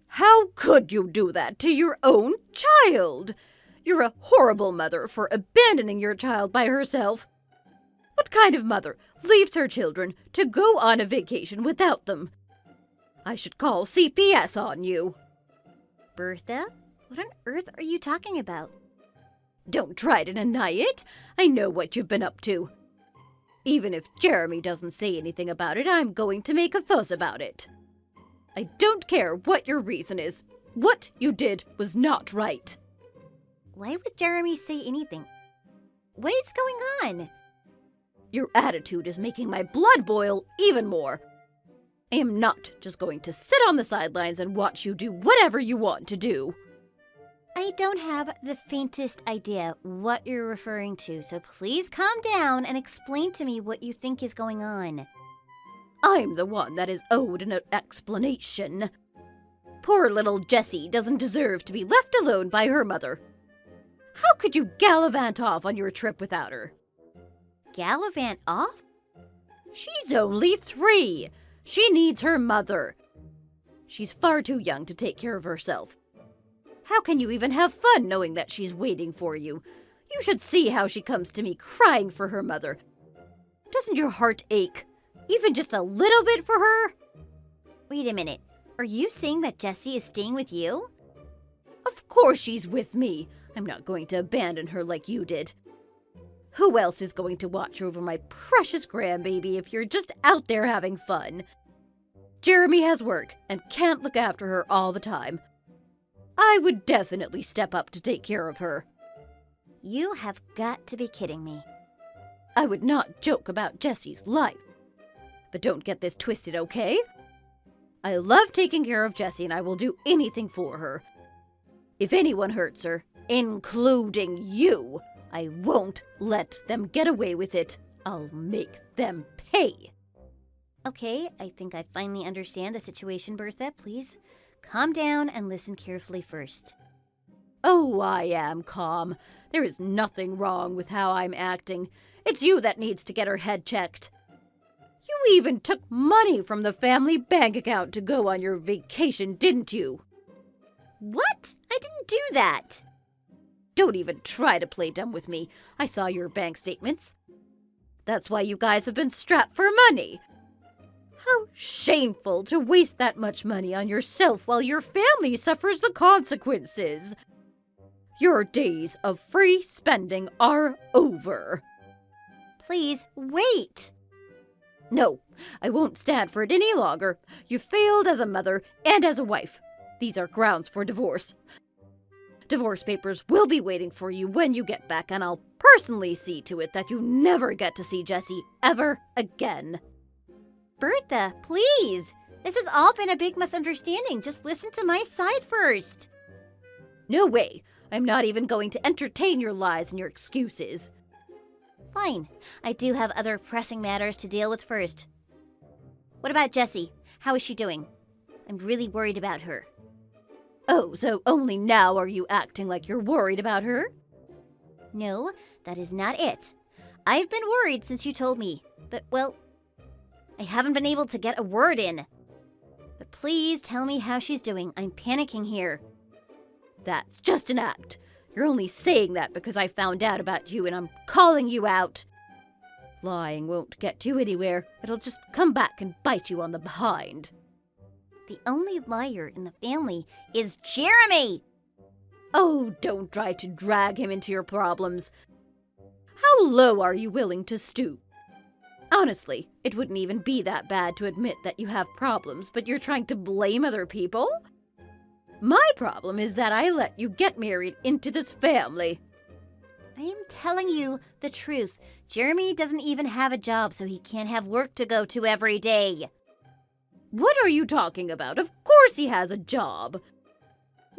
How could you do that to your own child? You're a horrible mother for abandoning your child by herself. What kind of mother leaves her children to go on a vacation without them? I should call CPS on you. Bertha, what on earth are you talking about? Don't try to deny it. I know what you've been up to. Even if Jeremy doesn't say anything about it, I'm going to make a fuss about it. I don't care what your reason is. What you did was not right. Why would Jeremy say anything? What is going on? Your attitude is making my blood boil even more. I am not just going to sit on the sidelines and watch you do whatever you want to do. I don't have the faintest idea what you're referring to, so please calm down and explain to me what you think is going on. I'm the one that is owed an explanation. Poor little Jessie doesn't deserve to be left alone by her mother. How could you gallivant off on your trip without her? Gallivant off? She's only 3. She needs her mother. She's far too young to take care of herself. How can you even have fun knowing that she's waiting for you? You should see how she comes to me crying for her mother. Doesn't your heart ache? Even just a little bit for her? Wait a minute. Are you saying that Jessie is staying with you? Of course she's with me. I'm not going to abandon her like you did. Who else is going to watch over my precious grandbaby if you're just out there having fun? Jeremy has work and can't look after her all the time. I would definitely step up to take care of her. You have got to be kidding me. I would not joke about Jessie's life. But don't get this twisted, okay? I love taking care of Jessie and I will do anything for her. If anyone hurts her, including you, I won't let them get away with it. I'll make them pay. Okay, I think I finally understand the situation, Bertha. Please calm down and listen carefully first. Oh, I am calm. There is nothing wrong with how I'm acting. It's you that needs to get her head checked. You even took money from the family bank account to go on your vacation, didn't you? What? I didn't do that. Don't even try to play dumb with me. I saw your bank statements. That's why you guys have been strapped for money. How shameful to waste that much money on yourself while your family suffers the consequences. Your days of free spending are over. Please, wait. No, I won't stand for it any longer. You failed as a mother and as a wife. These are grounds for divorce. Divorce papers will be waiting for you when you get back, and I'll personally see to it that you never get to see Jessie ever again. Bertha, please. This has all been a big misunderstanding. Just listen to my side first. No way. I'm not even going to entertain your lies and your excuses. Fine. I do have other pressing matters to deal with first. What about Jessie? How is she doing? I'm really worried about her. Oh, so only now are you acting like you're worried about her? No, that is not it. I've been worried since you told me, but, well, I haven't been able to get a word in. But please tell me how she's doing. I'm panicking here. That's just an act. You're only saying that because I found out about you and I'm calling you out. Lying won't get you anywhere. It'll just come back and bite you on the behind. The only liar in the family is Jeremy! Oh, don't try to drag him into your problems. How low are you willing to stoop? Honestly, it wouldn't even be that bad to admit that you have problems, but you're trying to blame other people? My problem is that I let you get married into this family. I am telling you the truth. Jeremy doesn't even have a job, so he can't have work to go to every day. What are you talking about? Of course he has a job.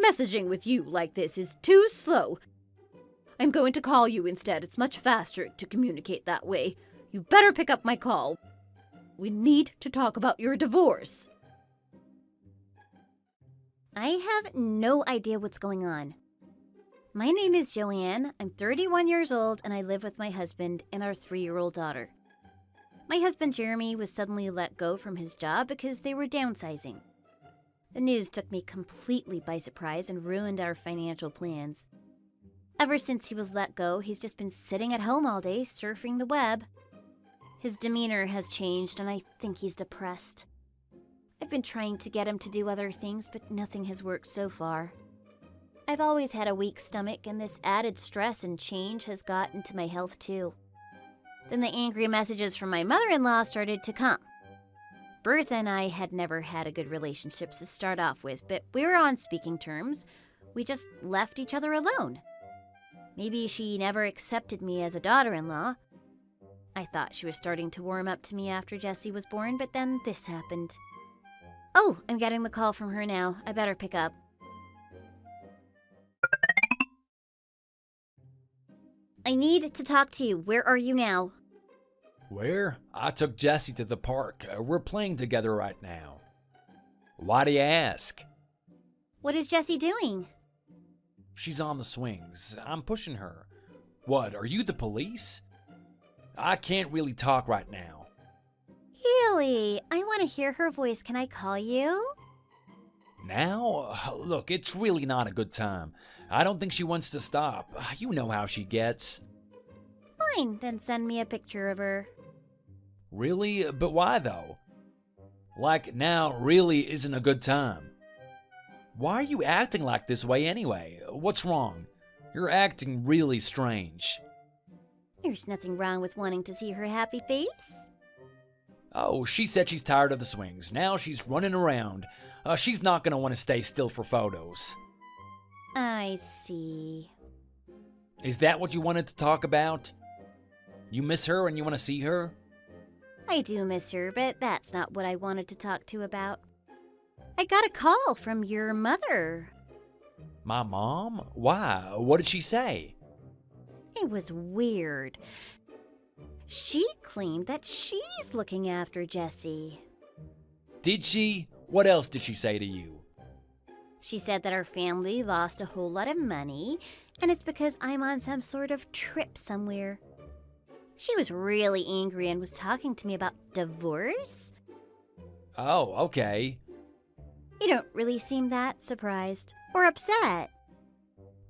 Messaging with you like this is too slow. I'm going to call you instead. It's much faster to communicate that way. You better pick up my call. We need to talk about your divorce. I have no idea what's going on. My name is Joanne. I'm 31 years old and I live with my husband and our 3-year-old daughter. My husband Jeremy was suddenly let go from his job because they were downsizing. The news took me completely by surprise and ruined our financial plans. Ever since he was let go, he's just been sitting at home all day surfing the web. His demeanor has changed and I think he's depressed. I've been trying to get him to do other things, but nothing has worked so far. I've always had a weak stomach, and this added stress and change has gotten to my health too. Then the angry messages from my mother-in-law started to come. Bertha and I had never had a good relationship to start off with, but we were on speaking terms. We just left each other alone. Maybe she never accepted me as a daughter-in-law. I thought she was starting to warm up to me after Jessie was born, but then this happened. Oh, I'm getting the call from her now. I better pick up. I need to talk to you. Where are you now? Where? I took Jessie to the park. We're playing together right now. Why do you ask? What is Jessie doing? She's on the swings. I'm pushing her. What, are you the police? I can't really talk right now. Haley, I want to hear her voice. Can I call you? Now? Look, it's really not a good time. I don't think she wants to stop. You know how she gets. Fine, then send me a picture of her. Really? But why though? Like now really isn't a good time. Why are you acting like this way anyway? What's wrong? You're acting really strange. There's nothing wrong with wanting to see her happy face. Oh, she said she's tired of the swings. Now she's running around. She's not gonna want to stay still for photos. I see. Is that what you wanted to talk about? You miss her and you want to see her? I do miss her, but that's not what I wanted to talk to about. I got a call from your mother. My mom? Why? What did she say? It was weird. She claimed that she's looking after Jessie. Did she? What else did she say to you? She said that our family lost a whole lot of money, and it's because I'm on some sort of trip somewhere. She was really angry and was talking to me about divorce. Oh, okay. You don't really seem that surprised or upset.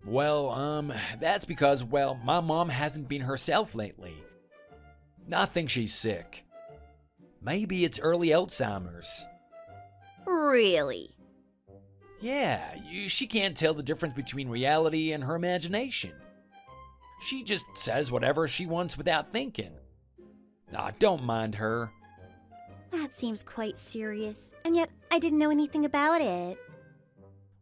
Well, that's because, well, my mom hasn't been herself lately. I think she's sick. Maybe it's early Alzheimer's. Really? Yeah, she can't tell the difference between reality and her imagination. She just says whatever she wants without thinking. Don't mind her. That seems quite serious, and yet I didn't know anything about it.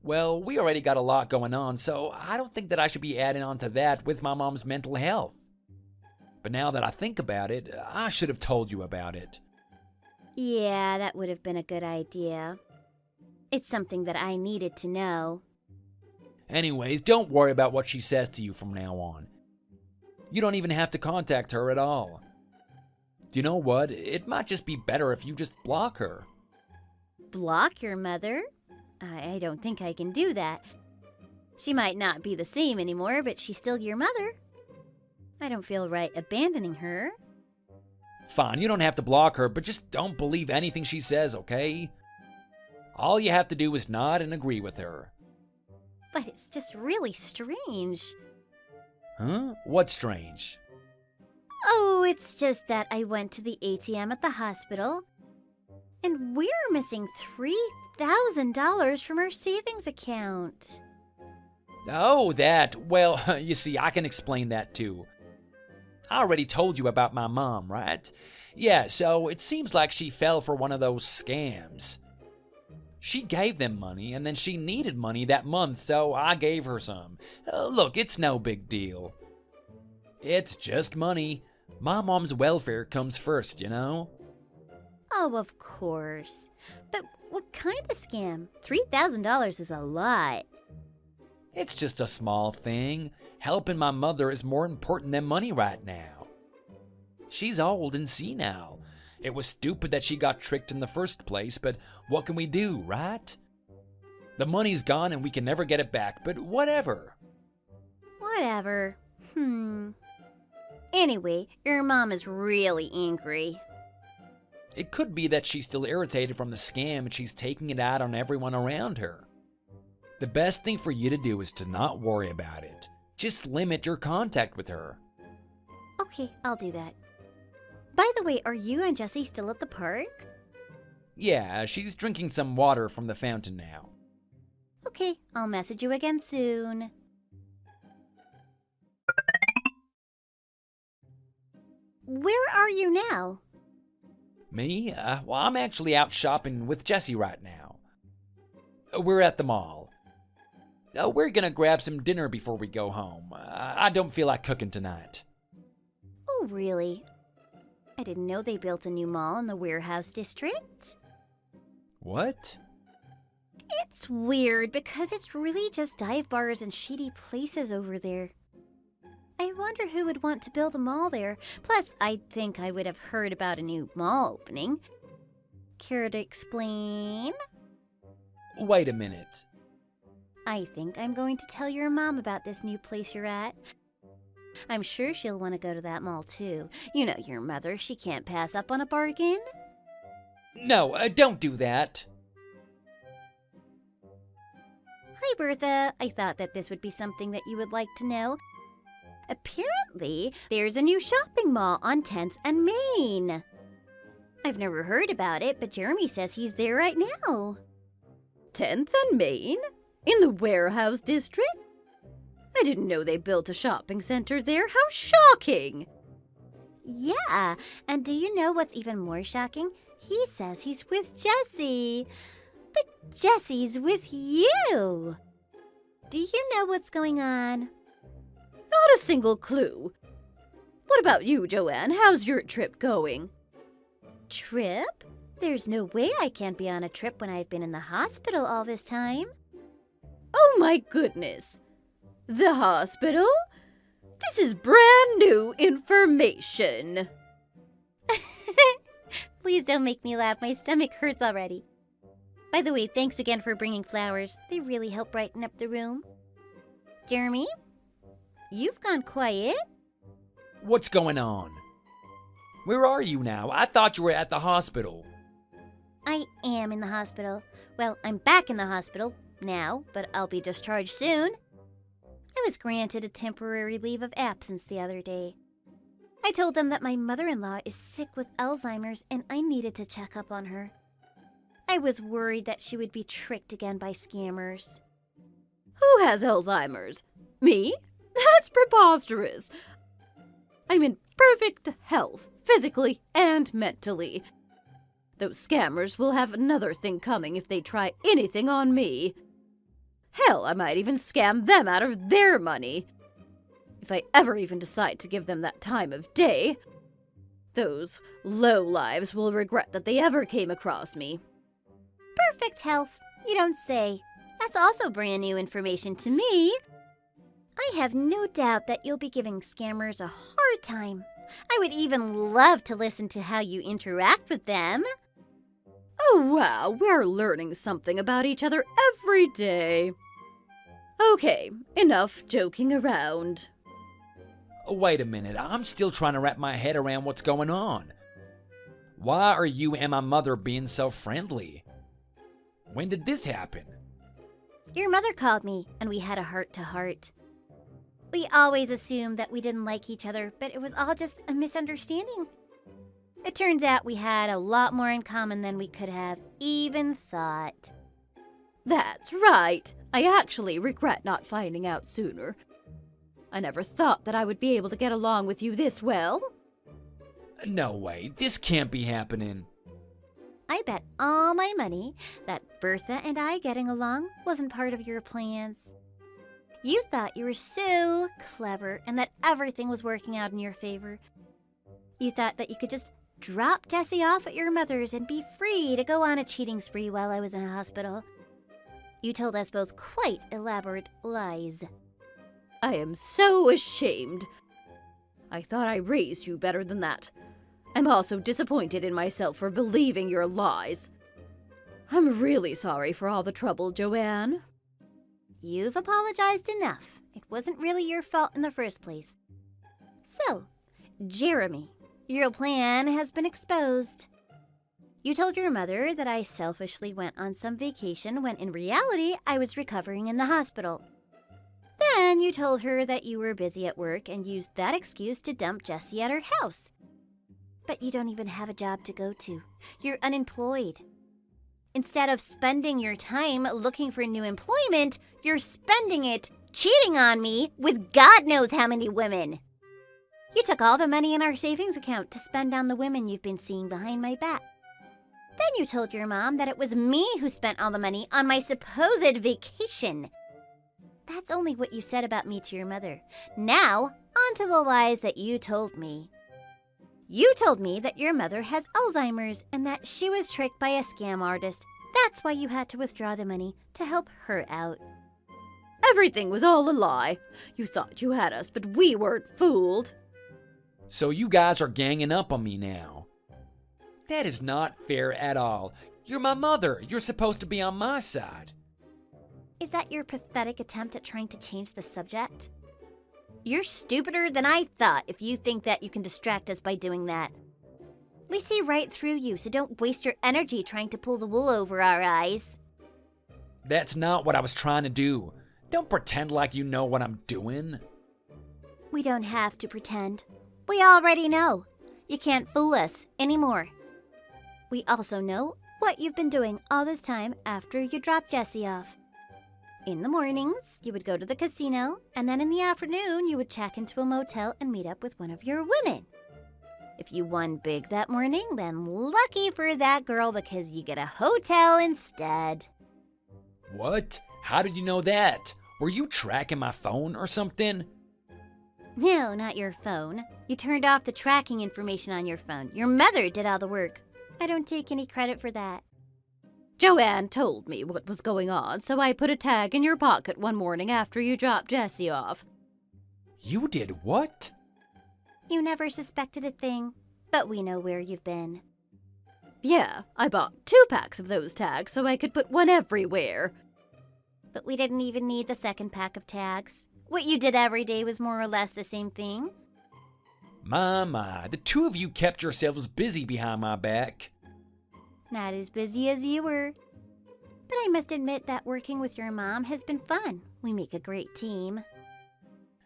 Well, we already got a lot going on, so I don't think that I should be adding on to that with my mom's mental health. But now that I think about it, I should have told you about it. Yeah, that would have been a good idea. It's something that I needed to know. Anyways, don't worry about what she says to you from now on. You don't even have to contact her at all. Do you know what? It might just be better if you just block her. Block your mother? I don't think I can do that. She might not be the same anymore, but she's still your mother. I don't feel right abandoning her. Fine, you don't have to block her, but just don't believe anything she says, okay? All you have to do is nod and agree with her. But it's just really strange. Huh? What's strange? Oh, it's just that I went to the ATM at the hospital, and we're missing $3,000 from our savings account. Oh, that. Well, you see, I can explain that too. I already told you about my mom, right? Yeah, so it seems like she fell for one of those scams. She gave them money, and then she needed money that month, so I gave her some. Look, it's no big deal. It's just money. My mom's welfare comes first, you know? Oh, of course. But what kind of scam? $3,000 is a lot. It's just a small thing. Helping my mother is more important than money right now. She's old and senile. It was stupid that she got tricked in the first place, but what can we do, right? The money's gone and we can never get it back, but whatever. Whatever. Anyway, your mom is really angry. It could be that she's still irritated from the scam and she's taking it out on everyone around her. The best thing for you to do is to not worry about it. Just limit your contact with her. Okay, I'll do that. By the way, are you and Jessie still at the park? Yeah, she's drinking some water from the fountain now. Okay, I'll message you again soon. Where are you now? Me? Well, I'm actually out shopping with Jessie right now. We're at the mall. We're gonna grab some dinner before we go home. I don't feel like cooking tonight. Oh, really? I didn't know they built a new mall in the warehouse district. What? It's weird because it's really just dive bars and shady places over there. I wonder who would want to build a mall there. Plus, I think I would have heard about a new mall opening. Care to explain? Wait a minute. I think I'm going to tell your mom about this new place you're at. I'm sure she'll want to go to that mall too. You know your mother, she can't pass up on a bargain. No, don't do that. Hi, Bertha. I thought that this would be something that you would like to know. Apparently, there's a new shopping mall on 10th and Main. I've never heard about it, but Jeremy says he's there right now. 10th and Main? In the warehouse district? I didn't know they built a shopping center there. How shocking! Yeah, and do you know what's even more shocking? He says he's with Jessie. But Jessie's with you. Do you know what's going on? Not a single clue. What about you, Joanne? How's your trip going? Trip? There's no way I can't be on a trip when I've been in the hospital all this time. Oh my goodness! The hospital? This is brand new information. Please don't make me laugh. My stomach hurts already. By the way, thanks again for bringing flowers. They really help brighten up the room. Jeremy? You've gone quiet. What's going on? Where are you now? I thought you were at the hospital. I am in the hospital. Well, I'm back in the hospital now, but I'll be discharged soon. I was granted a temporary leave of absence the other day. I told them that my mother-in-law is sick with Alzheimer's and I needed to check up on her. I was worried that she would be tricked again by scammers. Who has Alzheimer's? Me? That's preposterous. I'm in perfect health, physically and mentally. Those scammers will have another thing coming if they try anything on me. Hell, I might even scam them out of their money. If I ever even decide to give them that time of day, those lowlives will regret that they ever came across me. Perfect health? You don't say. That's also brand new information to me. I have no doubt that you'll be giving scammers a hard time. I would even love to listen to how you interact with them. Oh wow, we're learning something about each other every day. Okay, enough joking around. Wait a minute, I'm still trying to wrap my head around what's going on. Why are you and my mother being so friendly? When did this happen? Your mother called me, and we had a heart-to-heart. We always assumed that we didn't like each other, but it was all just a misunderstanding. It turns out we had a lot more in common than we could have even thought. That's right. I actually regret not finding out sooner. I never thought that I would be able to get along with you this well. No way, this can't be happening. I bet all my money that Bertha and I getting along wasn't part of your plans. You thought you were so clever and that everything was working out in your favor. You thought that you could just drop Jessie off at your mother's and be free to go on a cheating spree while I was in the hospital. You told us both quite elaborate lies. I am so ashamed. I thought I raised you better than that. I'm also disappointed in myself for believing your lies. I'm really sorry for all the trouble, Joanne. You've apologized enough. It wasn't really your fault in the first place. So, Jeremy, your plan has been exposed. You told your mother that I selfishly went on some vacation when in reality I was recovering in the hospital. Then you told her that you were busy at work and used that excuse to dump Jessie at her house. But you don't even have a job to go to. You're unemployed. Instead of spending your time looking for new employment, you're spending it cheating on me with God knows how many women. You took all the money in our savings account to spend on the women you've been seeing behind my back. Then you told your mom that it was me who spent all the money on my supposed vacation. That's only what you said about me to your mother. Now, on to the lies that you told me. You told me that your mother has Alzheimer's and that she was tricked by a scam artist. That's why you had to withdraw the money to help her out. Everything was all a lie. You thought you had us, but we weren't fooled. So you guys are ganging up on me now. That is not fair at all. You're my mother. You're supposed to be on my side. Is that your pathetic attempt at trying to change the subject? You're stupider than I thought if you think that you can distract us by doing that. We see right through you, so don't waste your energy trying to pull the wool over our eyes. That's not what I was trying to do. Don't pretend like you know what I'm doing. We don't have to pretend. We already know. You can't fool us anymore. We also know what you've been doing all this time after you dropped Jessie off. In the mornings, you would go to the casino, and then in the afternoon, you would check into a motel and meet up with one of your women. If you won big that morning, then lucky for that girl because you get a hotel instead. What? How did you know that? Were you tracking my phone or something? No, not your phone. You turned off the tracking information on your phone. Your mother did all the work. I don't take any credit for that. Joanne told me what was going on, so I put a tag in your pocket one morning after you dropped Jessie off. You did what? You never suspected a thing, but we know where you've been. Yeah, I bought 2 packs of those tags so I could put one everywhere. But we didn't even need the second pack of tags. What you did every day was more or less the same thing. My, the two of you kept yourselves busy behind my back. Not as busy as you were. But I must admit that working with your mom has been fun. We make a great team.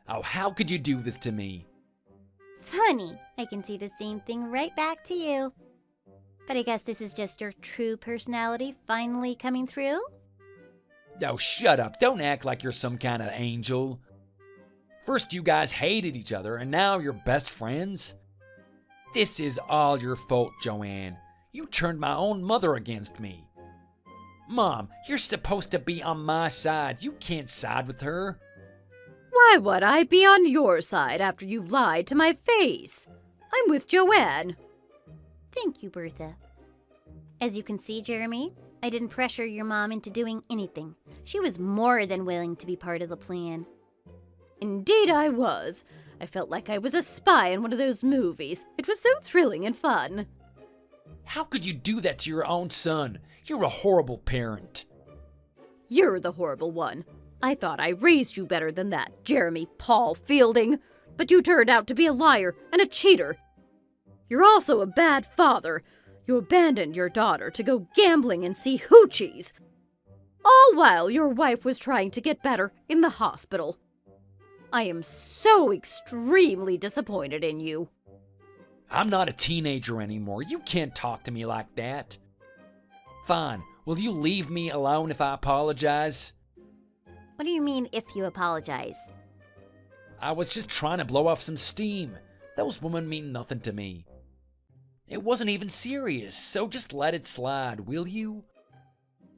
Oh, how could you do this to me? Funny, I can see the same thing right back to you. But I guess this is just your true personality finally coming through? Oh, shut up. Don't act like you're some kind of angel. First you guys hated each other, and now you're best friends? This is all your fault, Joanne. You turned my own mother against me. Mom, you're supposed to be on my side. You can't side with her. Why would I be on your side after you lied to my face? I'm with Joanne. Thank you, Bertha. As you can see, Jeremy, I didn't pressure your mom into doing anything. She was more than willing to be part of the plan. Indeed I was. I felt like I was a spy in one of those movies. It was so thrilling and fun. How could you do that to your own son? You're a horrible parent. You're the horrible one. I thought I raised you better than that, Jeremy Paul Fielding. But you turned out to be a liar and a cheater. You're also a bad father. You abandoned your daughter to go gambling and see hoochies. All while your wife was trying to get better in the hospital. I am so extremely disappointed in you. I'm not a teenager anymore. You can't talk to me like that. Fine. Will you leave me alone if I apologize? What do you mean, if you apologize? I was just trying to blow off some steam. Those women mean nothing to me. It wasn't even serious, so just let it slide, will you?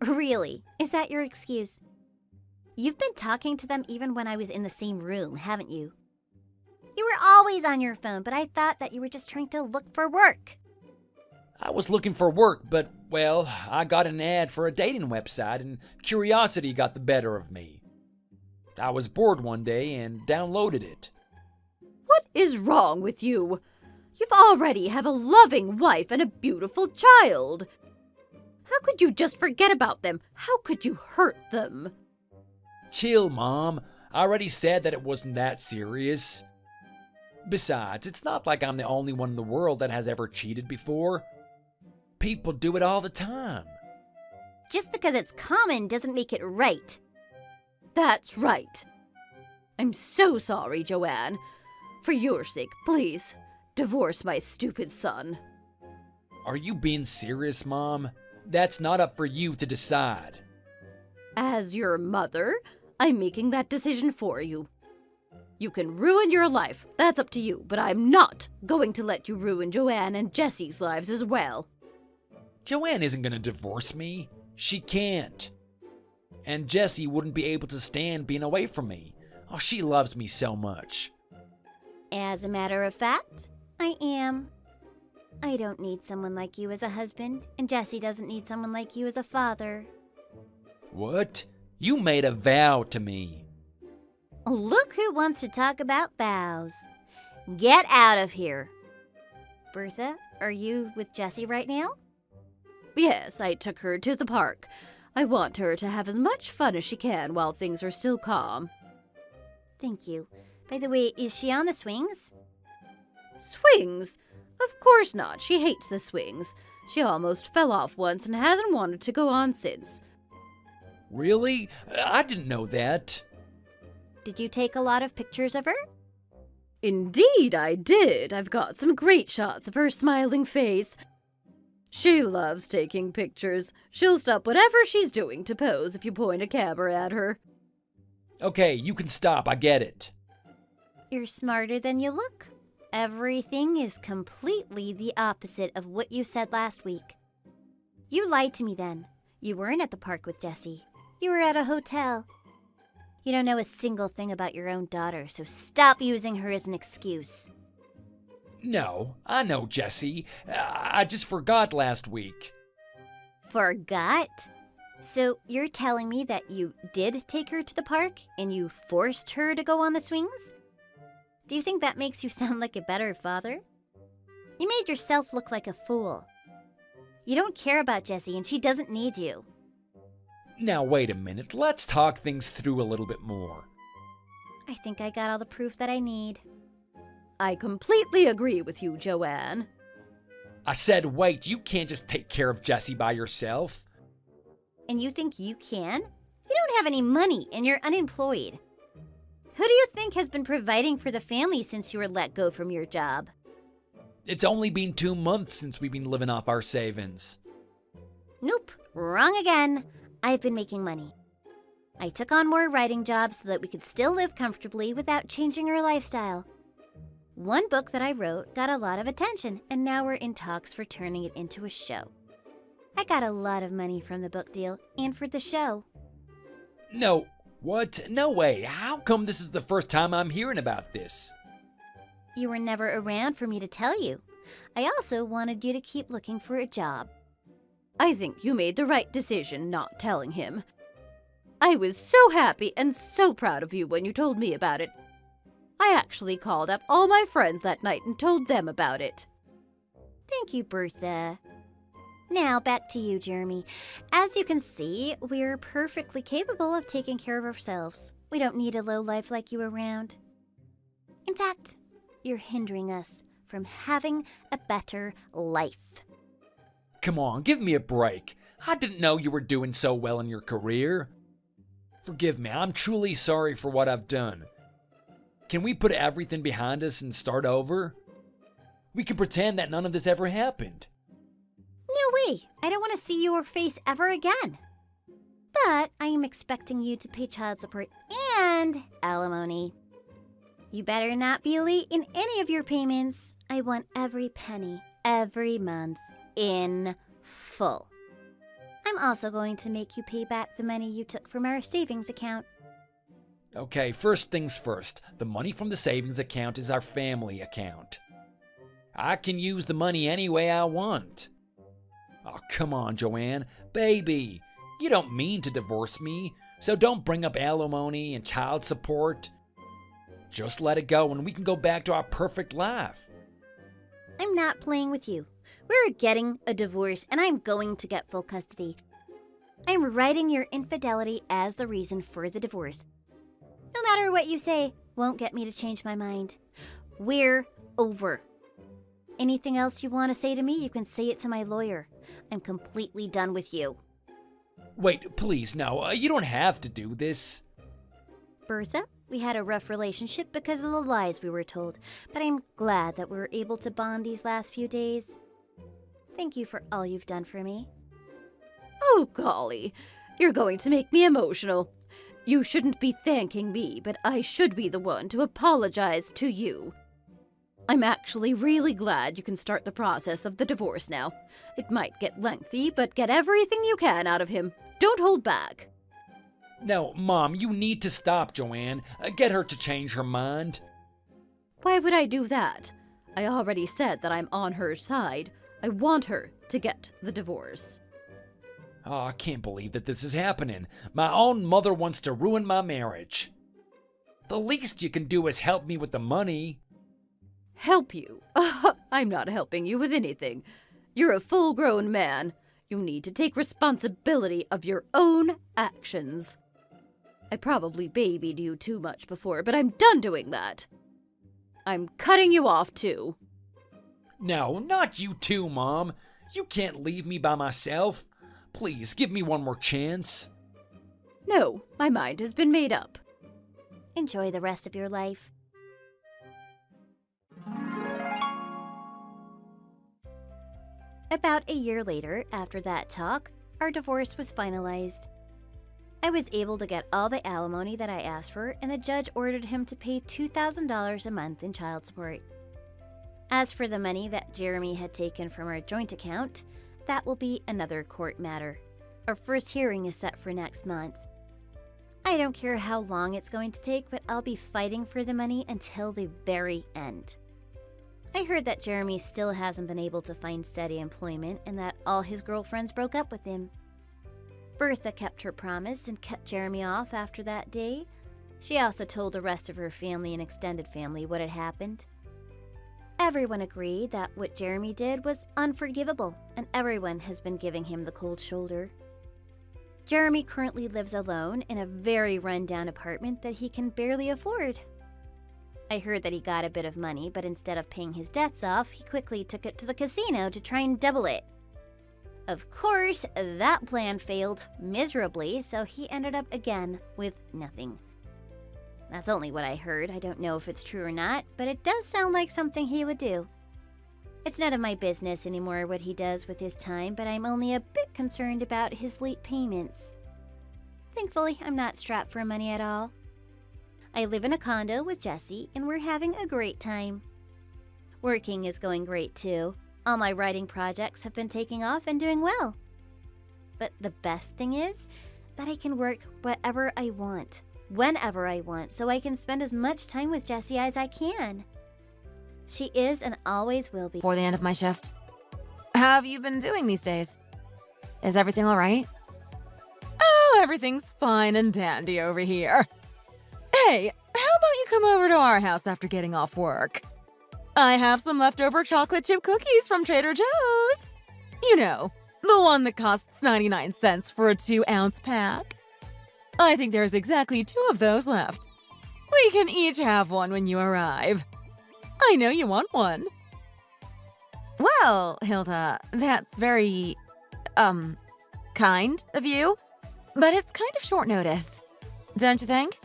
Really? Is that your excuse? You've been talking to them even when I was in the same room, haven't you? You were always on your phone, but I thought that you were just trying to look for work. I was looking for work, but, well, I got an ad for a dating website and curiosity got the better of me. I was bored one day and downloaded it. What is wrong with you? You've already have a loving wife and a beautiful child. How could you just forget about them? How could you hurt them? Chill, Mom. I already said that it wasn't that serious. Besides, it's not like I'm the only one in the world that has ever cheated before. People do it all the time. Just because it's common doesn't make it right. That's right. I'm so sorry, Joanne. For your sake, please, divorce my stupid son. Are you being serious, Mom? That's not up for you to decide. As your mother, I'm making that decision for you. You can ruin your life, that's up to you, but I'm not going to let you ruin Joanne and Jesse's lives as well. Joanne isn't gonna divorce me. She can't. And Jessie wouldn't be able to stand being away from me. Oh, she loves me so much. As a matter of fact, I am. I don't need someone like you as a husband, and Jesse doesn't need someone like you as a father. What? You made a vow to me. Look who wants to talk about vows. Get out of here. Bertha, are you with Jesse right now? Yes, I took her to the park. I want her to have as much fun as she can while things are still calm. Thank you. By the way, is she on the swings? Swings? Of course not. She hates the swings. She almost fell off once and hasn't wanted to go on since. Really? I didn't know that. Did you take a lot of pictures of her? Indeed, I did. I've got some great shots of her smiling face. She loves taking pictures. She'll stop whatever she's doing to pose if you point a camera at her. Okay, you can stop. I get it. You're smarter than you look. Everything is completely the opposite of what you said last week. You lied to me then. You weren't at the park with Jesse. You were at a hotel. You don't know a single thing about your own daughter, so stop using her as an excuse. No, I know, Jessie. I just forgot last week. Forgot? So you're telling me that you did take her to the park and you forced her to go on the swings? Do you think that makes you sound like a better father? You made yourself look like a fool. You don't care about Jessie and she doesn't need you. Now, wait a minute. Let's talk things through a little bit more. I think I got all the proof that I need. I completely agree with you, Joanne. I said, wait, you can't just take care of Jessie by yourself. And you think you can? You don't have any money and you're unemployed. Who do you think has been providing for the family since you were let go from your job? It's only been 2 months since we've been living off our savings. Nope, wrong again. I've been making money. I took on more writing jobs so that we could still live comfortably without changing our lifestyle. One book that I wrote got a lot of attention, and now we're in talks for turning it into a show. I got a lot of money from the book deal and for the show. No, what? No way. How come this is the first time I'm hearing about this? You were never around for me to tell you. I also wanted you to keep looking for a job. I think you made the right decision not telling him. I was so happy and so proud of you when you told me about it. I actually called up all my friends that night and told them about it. Thank you, Bertha. Now, back to you, Jeremy. As you can see, we're perfectly capable of taking care of ourselves. We don't need a lowlife like you around. In fact, you're hindering us from having a better life. Come on, give me a break. I didn't know you were doing so well in your career. Forgive me, I'm truly sorry for what I've done. Can we put everything behind us and start over? We can pretend that none of this ever happened. No way! I don't want to see your face ever again. But I am expecting you to pay child support and alimony. You better not be late in any of your payments. I want every penny, every month, in full. I'm also going to make you pay back the money you took from our savings account. Okay, first things first. The money from the savings account is our family account. I can use the money any way I want. Oh, come on, Joanne. Baby, you don't mean to divorce me, so don't bring up alimony and child support. Just let it go and we can go back to our perfect life. I'm not playing with you. We're getting a divorce and I'm going to get full custody. I'm writing your infidelity as the reason for the divorce. No matter what you say, won't get me to change my mind. We're over. anything else you want to say to me, you can say it to my lawyer. I'm completely done with you. Wait, please, no, you don't have to do this. Bertha, we had a rough relationship because of the lies we were told, but I'm glad that we were able to bond these last few days. Thank you for all you've done for me. Oh, golly, you're going to make me emotional. You shouldn't be thanking me, but I should be the one to apologize to you. I'm actually really glad you can start the process of the divorce now. It might get lengthy, but get everything you can out of him. Don't hold back. No, Mom, you need to stop Joanne. Get her to change her mind. Why would I do that? I already said that I'm on her side. I want her to get the divorce. Oh, I can't believe that this is happening. My own mother wants to ruin my marriage. The least you can do is help me with the money. Help you? I'm not helping you with anything. You're a full-grown man. You need to take responsibility of your own actions. I probably babied you too much before, but I'm done doing that. I'm cutting you off, too. No, not you too, Mom. You can't leave me by myself. Please, give me one more chance. No, my mind has been made up. Enjoy the rest of your life. About a year later, after that talk, our divorce was finalized. I was able to get all the alimony that I asked for, and the judge ordered him to pay $2,000 a month in child support. As for the money that Jeremy had taken from our joint account, that will be another court matter. Our first hearing is set for next month. I don't care how long it's going to take, but I'll be fighting for the money until the very end. I heard that Jeremy still hasn't been able to find steady employment and that all his girlfriends broke up with him. Bertha kept her promise and cut Jeremy off after that day. She also told the rest of her family and extended family what had happened. Everyone agreed that what Jeremy did was unforgivable, and everyone has been giving him the cold shoulder. Jeremy currently lives alone in a very run-down apartment that he can barely afford. I heard that he got a bit of money, but instead of paying his debts off, he quickly took it to the casino to try and double it. Of course, that plan failed miserably, so he ended up again with nothing. That's only what I heard. I don't know if it's true or not, but it does sound like something he would do. It's none of my business anymore what he does with his time, but I'm only a bit concerned about his late payments. Thankfully, I'm not strapped for money at all. I live in a condo with Jesse, and we're having a great time. Working is going great too. All my writing projects have been taking off and doing well. But the best thing is that I can work whatever I want, whenever I want, so I can spend as much time with Jessie as I can. She is and always will be. Before the end of my shift. How have you been doing these days? Is everything all right? Oh, everything's fine and dandy over here. Hey, how about you come over to our house after getting off work? I have some leftover chocolate chip cookies from Trader Joe's. You know, the one that costs 99 cents for a 2-ounce pack. I think there's exactly 2 of those left. We can each have one when you arrive. I know you want one. Well, Hilda, that's very, kind of you. But it's kind of short notice, don't you think?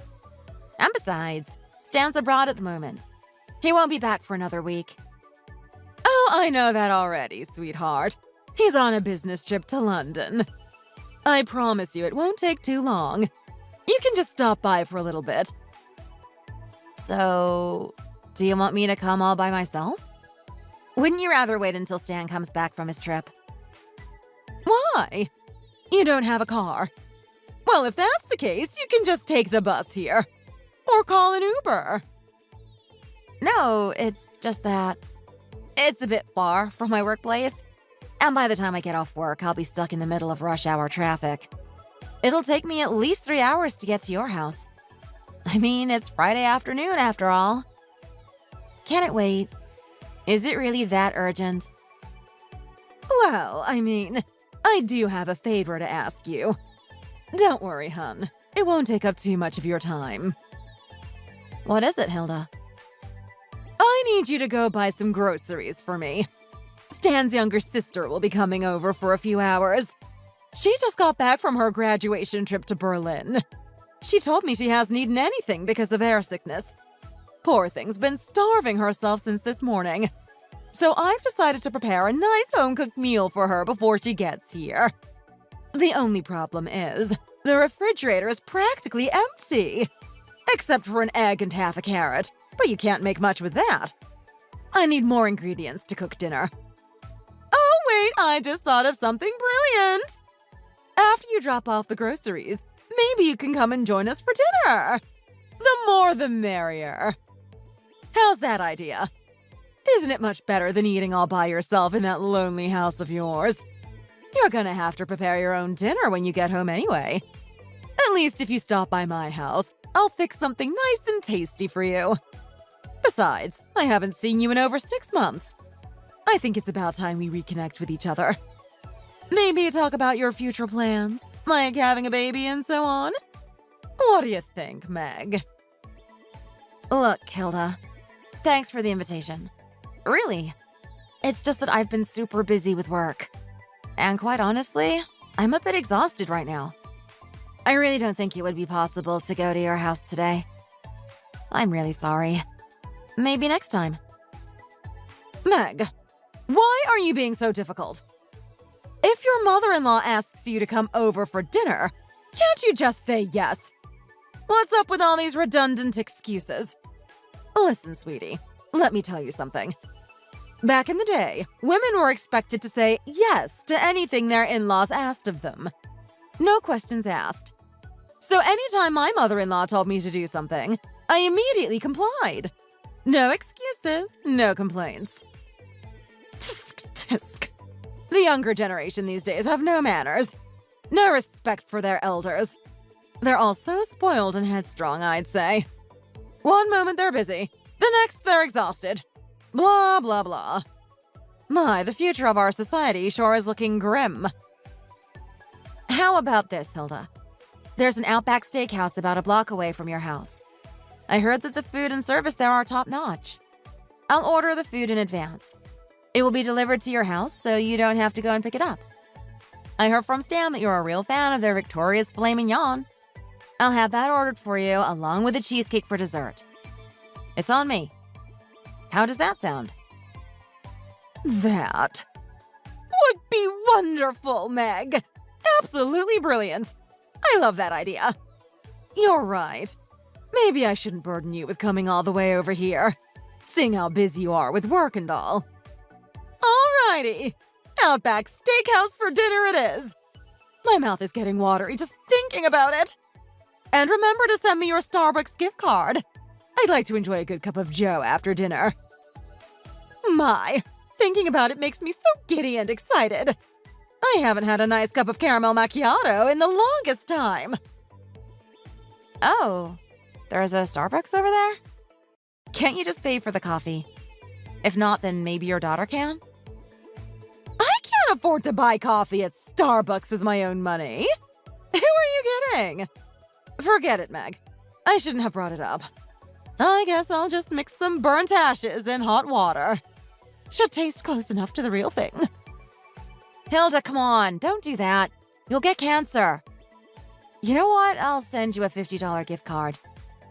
And besides, Stan's abroad at the moment. He won't be back for another week. Oh, I know that already, sweetheart. He's on a business trip to London. I promise you it won't take too long. You can just stop by for a little bit. So, do you want me to come all by myself? Wouldn't you rather wait until Stan comes back from his trip? Why? You don't have a car. Well, if that's the case, you can just take the bus here. Or call an Uber. No, it's just that it's a bit far from my workplace. And by the time I get off work, I'll be stuck in the middle of rush hour traffic. It'll take me at least 3 hours to get to your house. I mean, it's Friday afternoon after all. Can it wait? Is it really that urgent? Well, I mean, I do have a favor to ask you. Don't worry, hun. It won't take up too much of your time. What is it, Hilda? I need you to go buy some groceries for me. Stan's younger sister will be coming over for a few hours. She just got back from her graduation trip to Berlin. She told me she hasn't eaten anything because of air sickness. Poor thing's been starving herself since this morning. So I've decided to prepare a nice home-cooked meal for her before she gets here. The only problem is, the refrigerator is practically empty. Except for an egg and half a carrot, but you can't make much with that. I need more ingredients to cook dinner. Oh wait, I just thought of something brilliant! After you drop off the groceries, maybe you can come and join us for dinner. The more the merrier. How's that idea? Isn't it much better than eating all by yourself in that lonely house of yours? You're gonna have to prepare your own dinner when you get home anyway. At least if you stop by my house, I'll fix something nice and tasty for you. Besides, I haven't seen you in over 6 months. I think it's about time we reconnect with each other. Maybe talk about your future plans, like having a baby and so on. What do you think, Meg? Look, Hilda, thanks for the invitation. Really, it's just that I've been super busy with work. And quite honestly, I'm a bit exhausted right now. I really don't think it would be possible to go to your house today. I'm really sorry. Maybe next time. Meg, why are you being so difficult? If your mother-in-law asks you to come over for dinner, can't you just say yes? What's up with all these redundant excuses? Listen, sweetie, let me tell you something. Back in the day, women were expected to say yes to anything their in-laws asked of them. No questions asked. So anytime my mother-in-law told me to do something, I immediately complied. No excuses, no complaints. Tisk, tisk. The younger generation these days have no manners, no respect for their elders. They're all so spoiled and headstrong, I'd say. One moment they're busy, the next they're exhausted. Blah, blah, blah. My, the future of our society sure is looking grim. How about this, Hilda? There's an Outback Steakhouse about a block away from your house. I heard that the food and service there are top-notch. I'll order the food in advance. It will be delivered to your house, so you don't have to go and pick it up. I heard from Stan that you're a real fan of their Victoria's Filet Mignon. I'll have that ordered for you, along with a cheesecake for dessert. It's on me. How does that sound? That would be wonderful, Meg. Absolutely brilliant. I love that idea. You're right. Maybe I shouldn't burden you with coming all the way over here, seeing how busy you are with work and all. Alrighty. Outback Steakhouse for dinner it is. My mouth is getting watery just thinking about it. And remember to send me your Starbucks gift card. I'd like to enjoy a good cup of joe after dinner. My, thinking about it makes me so giddy and excited. I haven't had a nice cup of caramel macchiato in the longest time. Oh, there's a Starbucks over there? Can't you just pay for the coffee? If not, then maybe your daughter can? I can't afford to buy coffee at Starbucks with my own money. Who are you kidding? Forget it, Meg. I shouldn't have brought it up. I guess I'll just mix some burnt ashes in hot water. Should taste close enough to the real thing. Hilda, come on, don't do that. You'll get cancer. You know what? I'll send you a $50 gift card.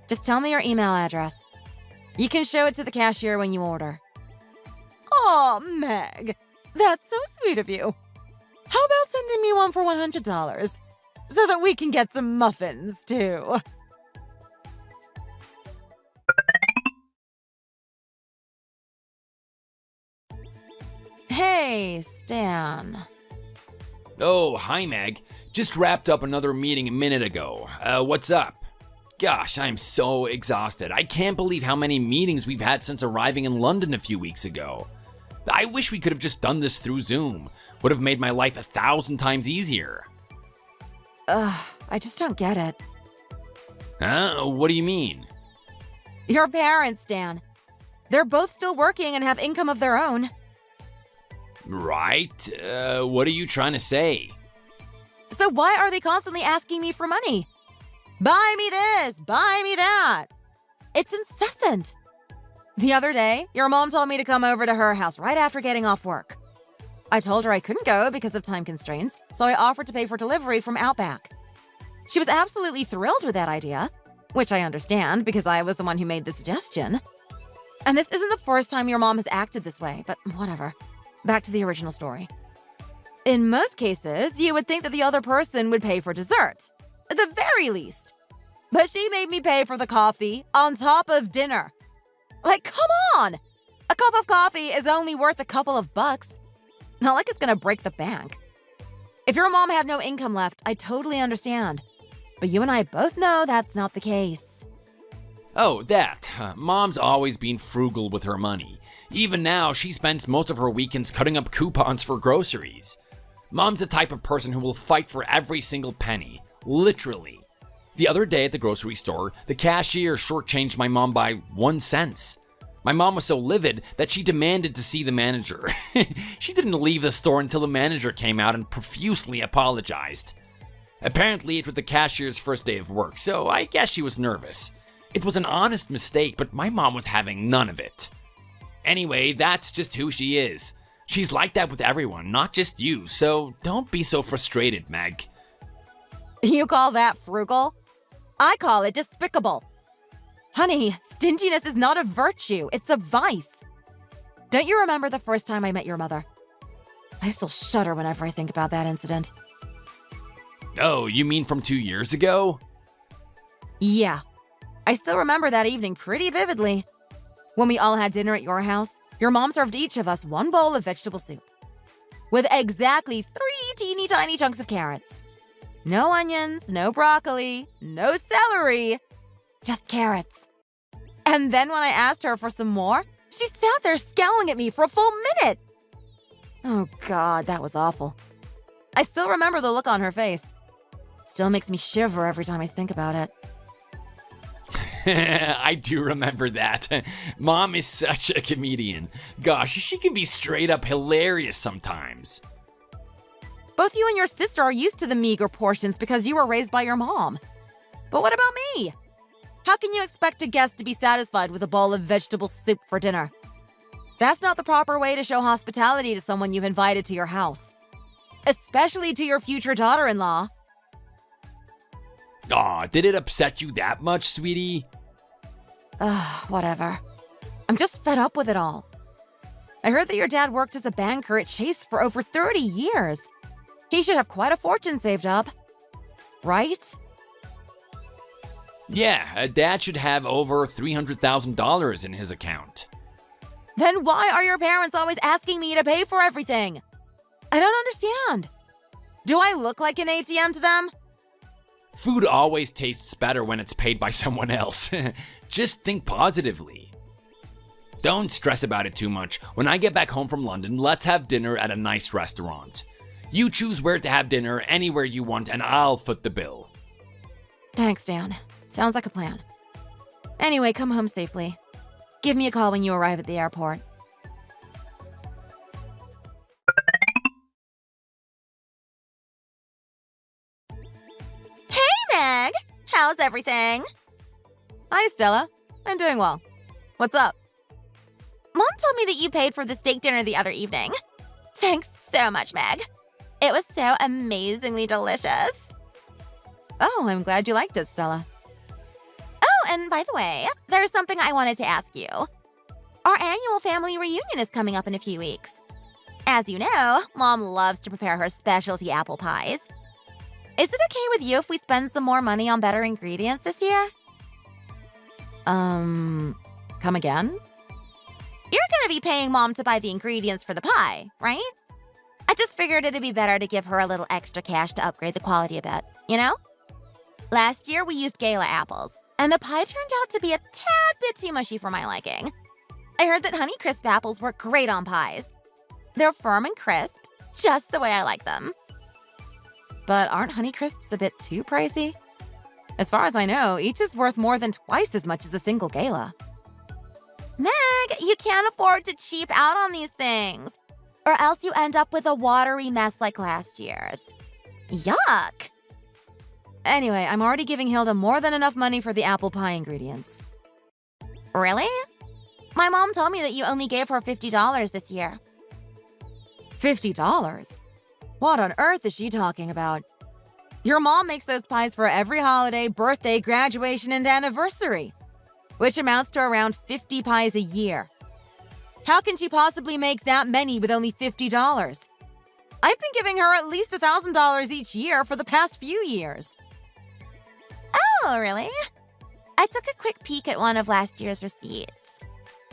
Just tell me your email address. You can show it to the cashier when you order. Aw, Meg, that's so sweet of you. How about sending me one for $100 so that we can get some muffins, too? Hey, Stan. Oh, hi, Meg. Just wrapped up another meeting a minute ago. What's up? Gosh, I'm so exhausted. I can't believe how many meetings we've had since arriving in London a few weeks ago. I wish we could have just done this through Zoom. Would have made my life 1,000 times easier. I just don't get it. Huh? What do you mean? Your parents, Stan. They're both still working and have income of their own. Right? What are you trying to say? So why are they constantly asking me for money? Buy me this, buy me that. It's incessant. The other day, your mom told me to come over to her house right after getting off work. I told her I couldn't go because of time constraints, so I offered to pay for delivery from Outback. She was absolutely thrilled with that idea, which I understand because I was the one who made the suggestion. And this isn't the first time your mom has acted this way, but whatever. Back to the original story. In most cases, you would think that the other person would pay for dessert, at the very least. But she made me pay for the coffee on top of dinner. Like, come on! A cup of coffee is only worth a couple of bucks. Not like it's gonna break the bank. If your mom had no income left, I totally understand. But you and I both know that's not the case. Oh, that. Mom's always been frugal with her money. Even now, she spends most of her weekends cutting up coupons for groceries. Mom's the type of person who will fight for every single penny. Literally. The other day at the grocery store, the cashier shortchanged my mom by 1 cent. My mom was so livid that she demanded to see the manager. She didn't leave the store until the manager came out and profusely apologized. Apparently, it was the cashier's first day of work, so I guess she was nervous. It was an honest mistake, but my mom was having none of it. Anyway, that's just who she is. She's like that with everyone, not just you, so don't be so frustrated, Meg. You call that frugal? I call it despicable. Honey, stinginess is not a virtue, it's a vice. Don't you remember the first time I met your mother? I still shudder whenever I think about that incident. Oh, you mean from 2 years ago? Yeah. I still remember that evening pretty vividly. When we all had dinner at your house, your mom served each of us 1 bowl of vegetable soup. With exactly 3 teeny tiny chunks of carrots. No onions, no broccoli, no celery, just carrots. And then when I asked her for some more, she sat there scowling at me for a full minute. Oh God, that was awful. I still remember the look on her face. Still makes me shiver every time I think about it. I do remember that. Mom is such a comedian. Gosh, she can be straight up hilarious sometimes. Both you and your sister are used to the meager portions because you were raised by your mom. But what about me? How can you expect a guest to be satisfied with a bowl of vegetable soup for dinner? That's not the proper way to show hospitality to someone you've invited to your house. Especially to your future daughter-in-law. Aw, did it upset you that much, sweetie? Whatever. I'm just fed up with it all. I heard that your dad worked as a banker at Chase for over 30 years. He should have quite a fortune saved up. Right? Yeah, Dad should have over $300,000 in his account. Then why are your parents always asking me to pay for everything? I don't understand. Do I look like an ATM to them? Food always tastes better when it's paid by someone else. Just think positively. Don't stress about it too much. When I get back home from London, let's have dinner at a nice restaurant. You choose where to have dinner anywhere you want, and I'll foot the bill. Thanks, Dan. Sounds like a plan. Anyway, come home safely. Give me a call when you arrive at the airport. Hey, Meg! How's everything? Hi, Stella. I'm doing well. What's up? Mom told me that you paid for the steak dinner the other evening. Thanks so much, Meg. It was so amazingly delicious. Oh, I'm glad you liked it, Stella. Oh, and by the way, there's something I wanted to ask you. Our annual family reunion is coming up in a few weeks. As you know, Mom loves to prepare her specialty apple pies. Is it okay with you if we spend some more money on better ingredients this year? Come again? You're gonna be paying Mom to buy the ingredients for the pie, right? I just figured it'd be better to give her a little extra cash to upgrade the quality a bit, you know? Last year, we used Gala apples, and the pie turned out to be a tad bit too mushy for my liking. I heard that Honeycrisp apples work great on pies. They're firm and crisp, just the way I like them. But aren't Honeycrisps a bit too pricey? As far as I know, each is worth more than twice as much as a single Gala. Meg, you can't afford to cheap out on these things, or else you end up with a watery mess like last year's. Yuck! Anyway, I'm already giving Hilda more than enough money for the apple pie ingredients. Really? My mom told me that you only gave her $50 this year. $50? What on earth is she talking about? Your mom makes those pies for every holiday, birthday, graduation, and anniversary, which amounts to around 50 pies a year. How can she possibly make that many with only $50? I've been giving her at least $1,000 each year for the past few years. Oh, really? I took a quick peek at one of last year's receipts.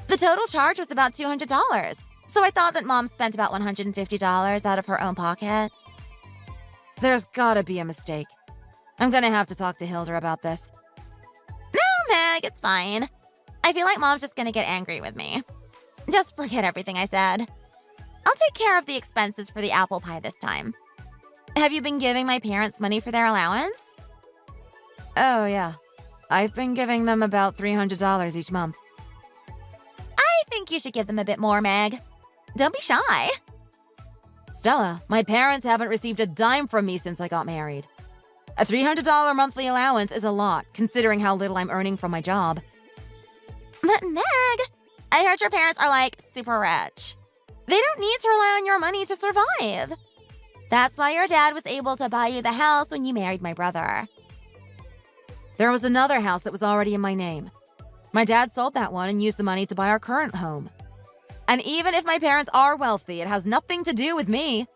The total charge was about $200, so I thought that Mom spent about $150 out of her own pocket. There's gotta be a mistake. I'm gonna have to talk to Hilda about this. No, Meg, it's fine. I feel like Mom's just gonna get angry with me. Just forget everything I said. I'll take care of the expenses for the apple pie this time. Have you been giving my parents money for their allowance? Oh, yeah. I've been giving them about $300 each month. I think you should give them a bit more, Meg. Don't be shy. Stella, my parents haven't received a dime from me since I got married. A $300 monthly allowance is a lot, considering how little I'm earning from my job. But Meg, I heard your parents are like super rich. They don't need to rely on your money to survive. That's why your dad was able to buy you the house when you married my brother. There was another house that was already in my name. My dad sold that one and used the money to buy our current home. And even if my parents are wealthy, it has nothing to do with me.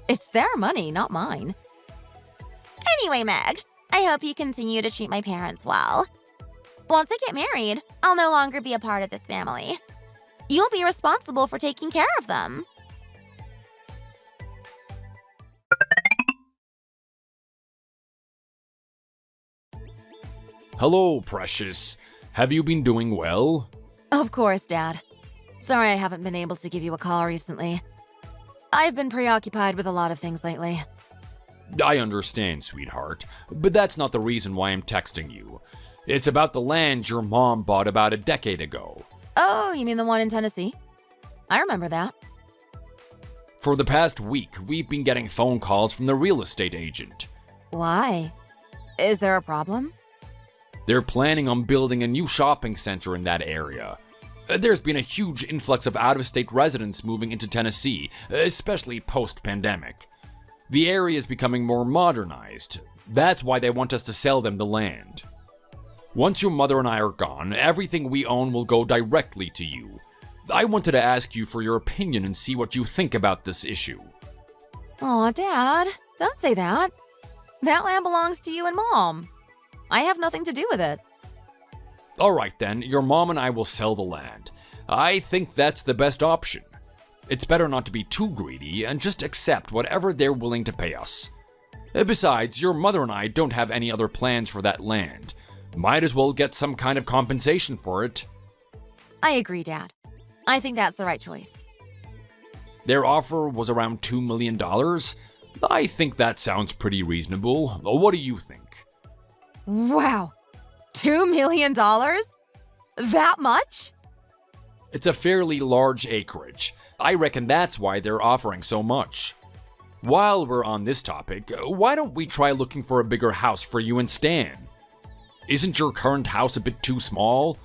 It's their money, not mine. Anyway, Meg, I hope you continue to treat my parents well. Once I get married, I'll no longer be a part of this family. You'll be responsible for taking care of them. Hello, Precious. Have you been doing well? Of course, Dad. Sorry I haven't been able to give you a call recently. I've been preoccupied with a lot of things lately. I understand, sweetheart, but that's not the reason why I'm texting you. It's about the land your mom bought about a decade ago. Oh, you mean the one in Tennessee? I remember that. For the past week, we've been getting phone calls from the real estate agent. Why? Is there a problem? They're planning on building a new shopping center in that area. There's been a huge influx of out-of-state residents moving into Tennessee, especially post-pandemic. The area is becoming more modernized. That's why they want us to sell them the land. Once your mother and I are gone, everything we own will go directly to you. I wanted to ask you for your opinion and see what you think about this issue. Aw, Dad, don't say that. That land belongs to you and Mom. I have nothing to do with it. Alright then, your mom and I will sell the land. I think that's the best option. It's better not to be too greedy and just accept whatever they're willing to pay us. Besides, your mother and I don't have any other plans for that land. Might as well get some kind of compensation for it. I agree, Dad. I think that's the right choice. Their offer was around $2 million. I think that sounds pretty reasonable. What do you think? Wow. $2 million? That much? It's a fairly large acreage. I reckon that's why they're offering so much. While we're on this topic, why don't we try looking for a bigger house for you and Stan? Isn't your current house a bit too small?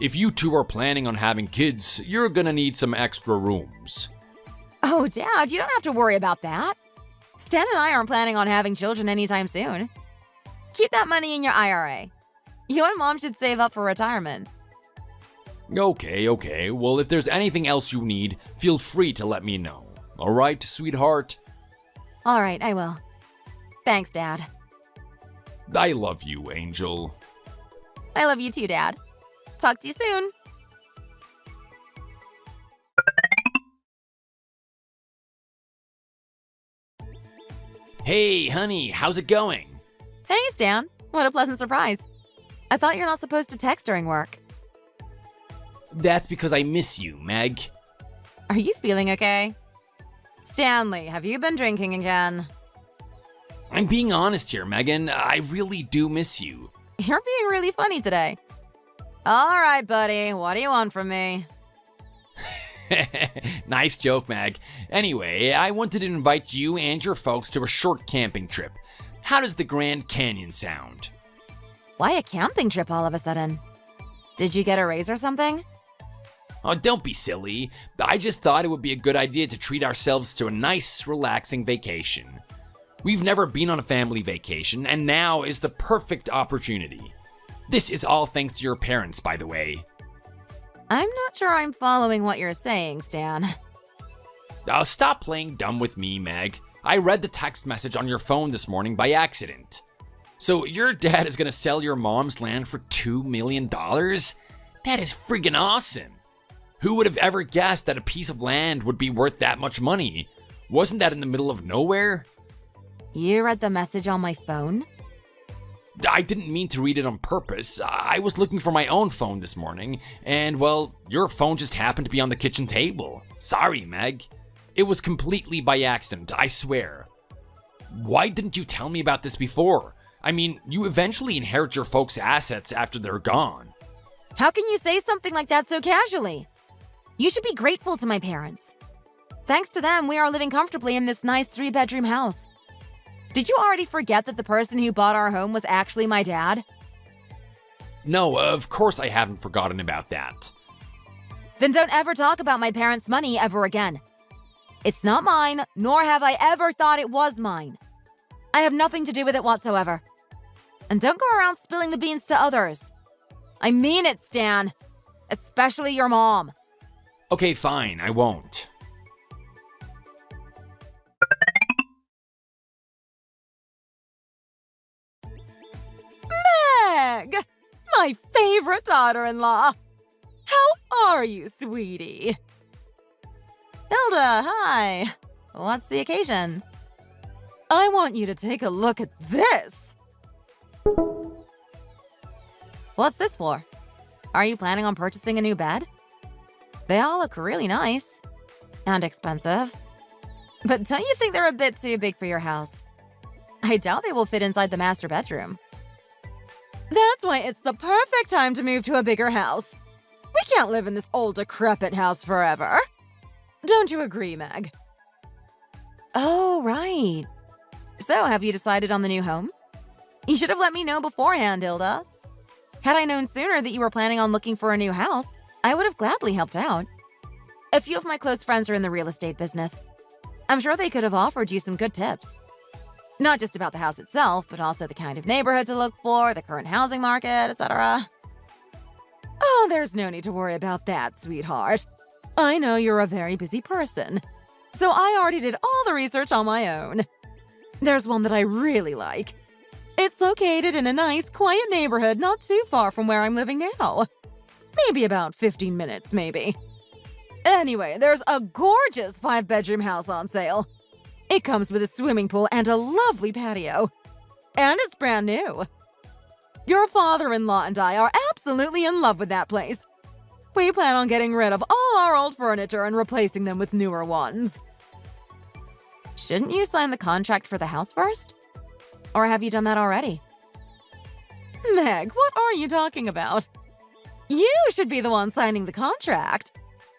If you two are planning on having kids, you're gonna need some extra rooms. Oh, Dad, you don't have to worry about that. Stan and I aren't planning on having children anytime soon. Keep that money in your IRA. You and Mom should save up for retirement. Okay. Well, if there's anything else you need, feel free to let me know. Alright, sweetheart? All right, I will. Thanks, Dad. I love you, Angel. I love you too, Dad. Talk to you soon. Hey, honey, how's it going? Hey, Stan. What a pleasant surprise. I thought you're not supposed to text during work. That's because I miss you, Meg. Are you feeling okay? Stanley, have you been drinking again? I'm being honest here, Megan. I really do miss you. You're being really funny today. All right, buddy. What do you want from me? Nice joke, Meg. Anyway, I wanted to invite you and your folks to a short camping trip. How does the Grand Canyon sound? Why a camping trip all of a sudden? Did you get a raise or something? Oh, don't be silly. I just thought it would be a good idea to treat ourselves to a nice, relaxing vacation. We've never been on a family vacation, and now is the perfect opportunity. This is all thanks to your parents, by the way. I'm not sure I'm following what you're saying, Stan. Stop playing dumb with me, Meg. I read the text message on your phone this morning by accident. So your dad is gonna sell your mom's land for $2 million? That is friggin' awesome. Who would have ever guessed that a piece of land would be worth that much money? Wasn't that in the middle of nowhere? You read the message on my phone? I didn't mean to read it on purpose. I was looking for my own phone this morning, and well, your phone just happened to be on the kitchen table. Sorry, Meg. It was completely by accident, I swear. Why didn't you tell me about this before? I mean, you eventually inherit your folks' assets after they're gone. How can you say something like that so casually? You should be grateful to my parents. Thanks to them, we are living comfortably in this nice 3-bedroom house. Did you already forget that the person who bought our home was actually my dad? No, of course I haven't forgotten about that. Then don't ever talk about my parents' money ever again. It's not mine, nor have I ever thought it was mine. I have nothing to do with it whatsoever. And don't go around spilling the beans to others. I mean it, Stan. Especially your mom. Okay, fine, I won't. Meg! My favorite daughter-in-law. How are you, sweetie? Hilda, hi. What's the occasion? I want you to take a look at this. What's this for? Are you planning on purchasing a new bed? They all look really nice. And expensive. But don't you think they're a bit too big for your house? I doubt they will fit inside the master bedroom. That's why it's the perfect time to move to a bigger house. We can't live in this old decrepit house forever. Don't you agree, Meg? Oh, right. So, have you decided on the new home? You should have let me know beforehand, Hilda. Had I known sooner that you were planning on looking for a new house, I would have gladly helped out. A few of my close friends are in the real estate business. I'm sure they could have offered you some good tips. Not just about the house itself, but also the kind of neighborhood to look for, the current housing market, etc. Oh, there's no need to worry about that, sweetheart. I know you're a very busy person, so I already did all the research on my own. There's one that I really like. It's located in a nice, quiet neighborhood not too far from where I'm living now. Maybe about 15 minutes, maybe. Anyway, there's a gorgeous 5-bedroom house on sale. It comes with a swimming pool and a lovely patio. And it's brand new. Your father-in-law and I are absolutely in love with that place. We plan on getting rid of all our old furniture and replacing them with newer ones. Shouldn't you sign the contract for the house first? Or have you done that already? Meg, what are you talking about? You should be the one signing the contract.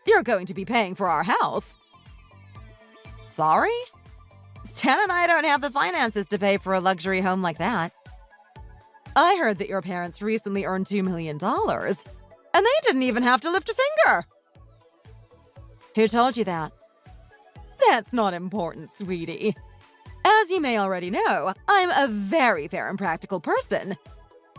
You're going to be paying for our house. Sorry? Stan and I don't have the finances to pay for a luxury home like that. I heard that your parents recently earned $2 million, and they didn't even have to lift a finger. Who told you that? That's not important, sweetie. As you may already know, I'm a very fair and practical person.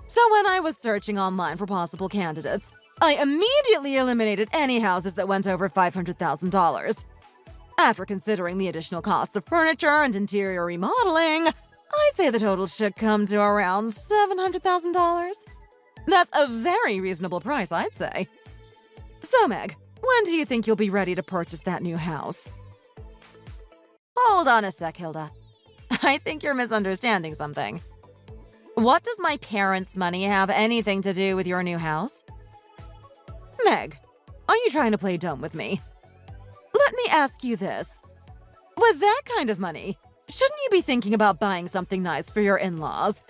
So when I was searching online for possible candidates, I immediately eliminated any houses that went over $500,000. After considering the additional costs of furniture and interior remodeling, I'd say the total should come to around $700,000. That's a very reasonable price, I'd say. So, Meg, when do you think you'll be ready to purchase that new house? Hold on a sec, Hilda. I think you're misunderstanding something. What does my parents' money have anything to do with your new house? Meg, are you trying to play dumb with me? Let me ask you this. With that kind of money, shouldn't you be thinking about buying something nice for your in-laws?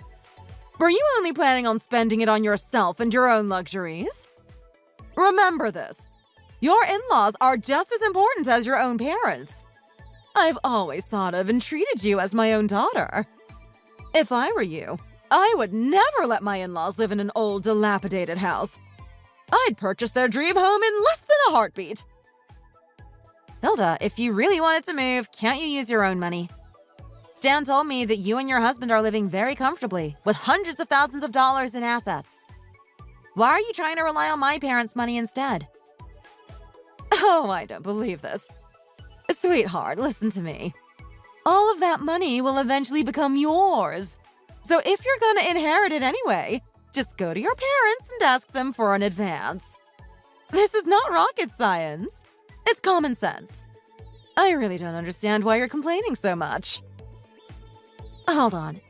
Were you only planning on spending it on yourself and your own luxuries? Remember this. Your in-laws are just as important as your own parents. I've always thought of and treated you as my own daughter. If I were you, I would never let my in-laws live in an old, dilapidated house. I'd purchase their dream home in less than a heartbeat. Hilda, if you really wanted to move, can't you use your own money? Stan told me that you and your husband are living very comfortably, with hundreds of thousands of dollars in assets. Why are you trying to rely on my parents' money instead? Oh, I don't believe this. Sweetheart, listen to me. All of that money will eventually become yours. So if you're gonna inherit it anyway, just go to your parents and ask them for an advance. This is not rocket science. It's common sense. I really don't understand why you're complaining so much. Hold on.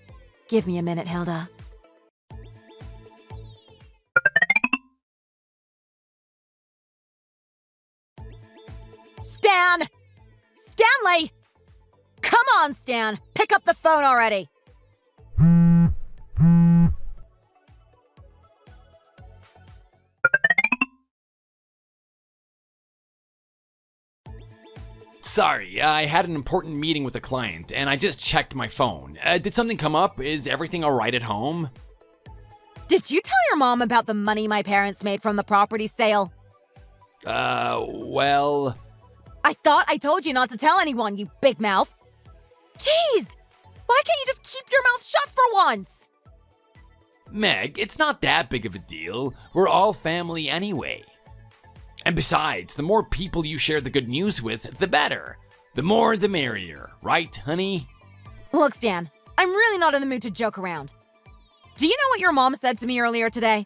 Give me a minute, Hilda. Stan! Stanley! Come on, Stan! Pick up the phone already! Sorry, I had an important meeting with a client, and I just checked my phone. Did something come up? Is everything alright at home? Did you tell your mom about the money my parents made from the property sale? Well... I thought I told you not to tell anyone, you big mouth. Jeez! Why can't you just keep your mouth shut for once? Meg, it's not that big of a deal. We're all family anyway. And besides, the more people you share the good news with, the better. The more, the merrier, right, honey? Look, Stan, I'm really not in the mood to joke around. Do you know what your mom said to me earlier today?